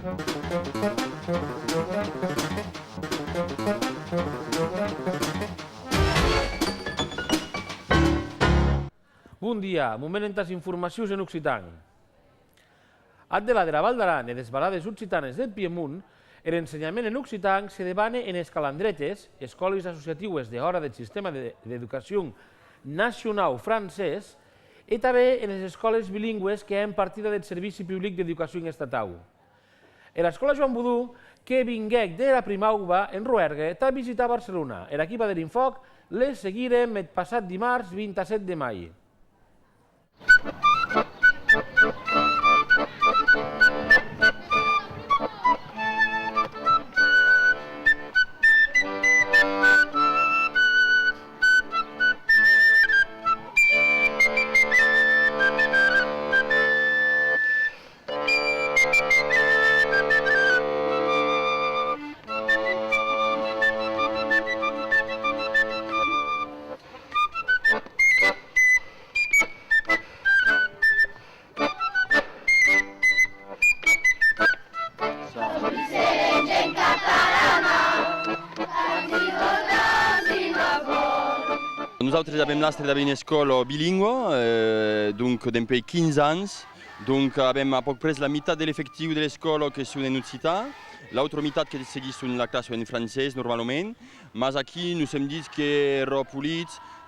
Bon dia, moment en tas informacions en occitan. At de la Val d'Aran i les balades occitanes del Piemunt, l'ensenyament en occitan se debana en les calandretes, escoles associatives d'hora del sistema d'educació nacional francès, i també en les escoles bilingües que han partida del Servici Públic d'Educació Estatal. En l'escola Joan Budú, que vinguec de la Primauva en Ruerga, està a visitar Barcelona. L'equip de l'Infoc les seguirem el passat dimarts 27 de maig. Nosaltres avem l'astre d'una escola bilingüe, donc depuis 15 anys. Donc avem a poc pres la meitat de l'efectiu de l'escola que són en occità, l'altra meitat que segueix la classe en francès normalment, mas aquí nos hem dit que era polit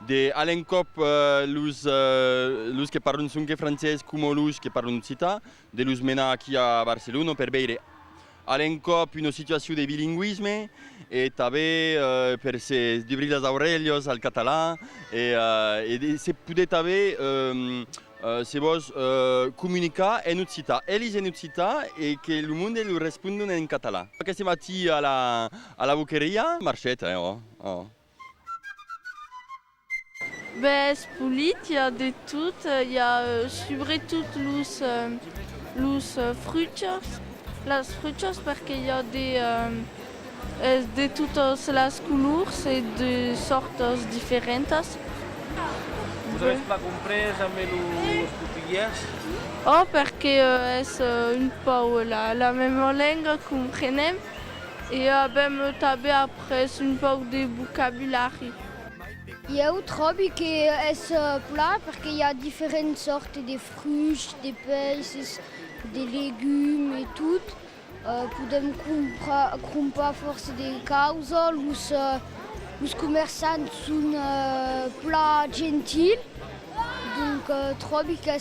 d'allen cop los que parlen que francès com los que parlen occità, de los menar aquí a Barcelona per veure allen cop una situació de bilingüisme i també per se d'obrir les orelles al català i se poder també se vos comunicar en occità. Ells en occità i que el món li responden en català. Aquest matí a la boqueria, marxeta, C'est polit, il y a de tout, il y a surtout les fruits. Les fruits parce qu'il y a de toutes les couleurs et de sortes différentes. Vous avez pas compris avec les portugais? Oh, parce que c'est un peu la même langue qu'on comprend et même après un peu de vocabulaire. Eu trobo que é plat porque il y a différentes sortes de fruits, de peixes, de légumes et tout. Podem comprar força de causa, os comerçants són plat gentil, donc trobo que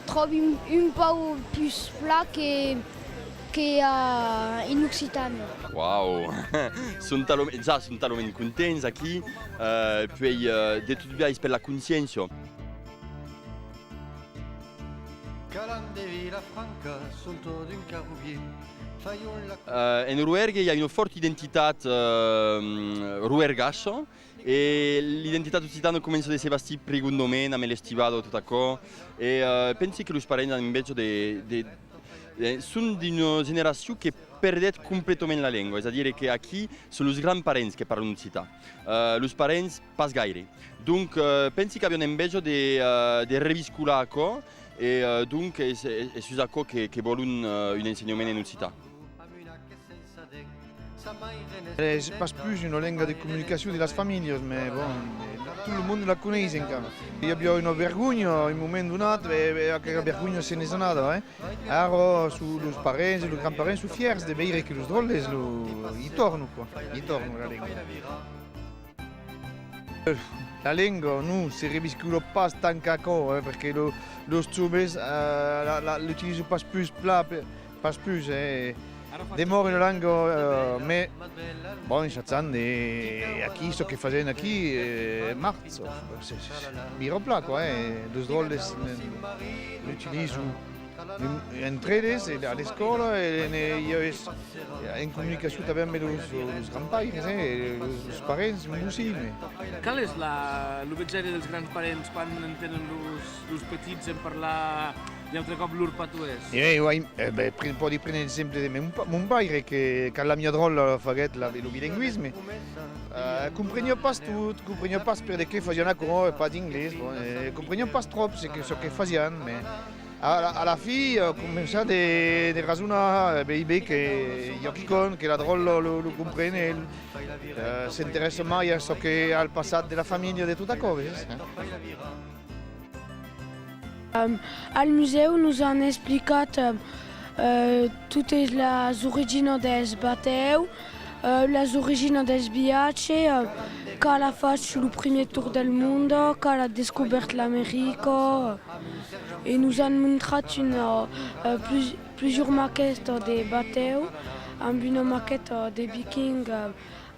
trobo un peu plus plat que in Occitània. Uau! Són talment contents aquí, puis de tot bé per la consciència. En Ruerga hi ha una forta identitat ruergassa e l'identitat occitana comença a ser bastir pregundoment amb l'estivada tot això e penso que els parents invece són d'una generació que perdet completament la llengua, és a dir que aquí són els grandparents que parlen occità, els parents pas gaire. Donc penso que abbiamo invece de reviscular això e donc è su això que volen un ensenyament en occità. C'est pas plus une langue de communication de las familles, mais bon, tout le monde la connaît encara. Il y a une vergogne, un moment donné, et la vergogne se n'est nada. Alors, les parents et les grands-parents sont fiers de voir que les drôles, ils tournent la langue. La langue, nous, se reviscule pas tant qu'accord, parce que les jeunes l'utilisent pas plus. Demora une langue, mais bon, j'attends aquí, ce que faisaient aquí, mars, c'est bien plat, quoi. Les drôles l'utilisent entre elles, à l'école, en communication avec les grands-parents, les parents aussi. Qual és l'objecte dels grans parents quan entenen els petits en parlar un altre cop l'ur patuès? Pot prendre l'exemple de mon pare, que quand la mia drôle faguet el bilinguisme, comprenia pas tot, comprenia pas per què feien acord, pas d'inglès, comprenia pas trop ce que feien, mais a la fi comença de razonar bé que Yokikon, que la drol lo comprene, s'interessa mai a ce que è al passat de la família de tot això. Al museu nous han explicat totes les origines dels bateus, les origines dels viatges, quand a fait le premier tour del monde, quand a découvert l'Amérique. Et nous han montré plusieurs maquettes de bateaux, amb une maquette de vikings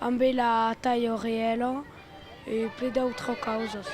amb la taille réelle et plein d'autres causes.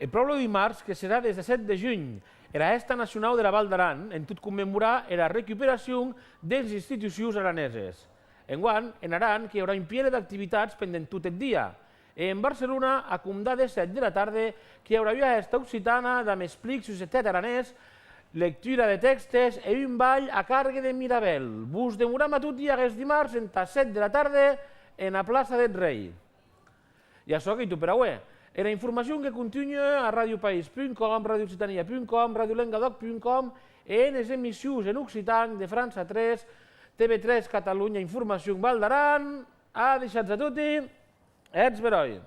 El pròxim dimarts, que serà des de 7 de juny, era Festa Nacional de la Val d'Aran, en tot commemorar la recuperació de les institucions araneses. Enguany, en Aran, que hi haurà un piele d'activitats pendent tot el dia. En Barcelona, a comptar de 7 de la tarda, que hi haurà una festa occitana amb explics societat aranès, lectura de textos i un ball a càrrega de Mirabel. Vos demoram a tot dia aquest dimarts entre 7 de la tarda en la plaça del Rei. I això que hi tu per avui. La informació que continua a radiopaís.com, radioccitania.com, radiolengadoc.com, en les emissions en occitan de França 3, TV3 Catalunya Informació en Val d'Aran. Ha deixat a tutti, ets beroi.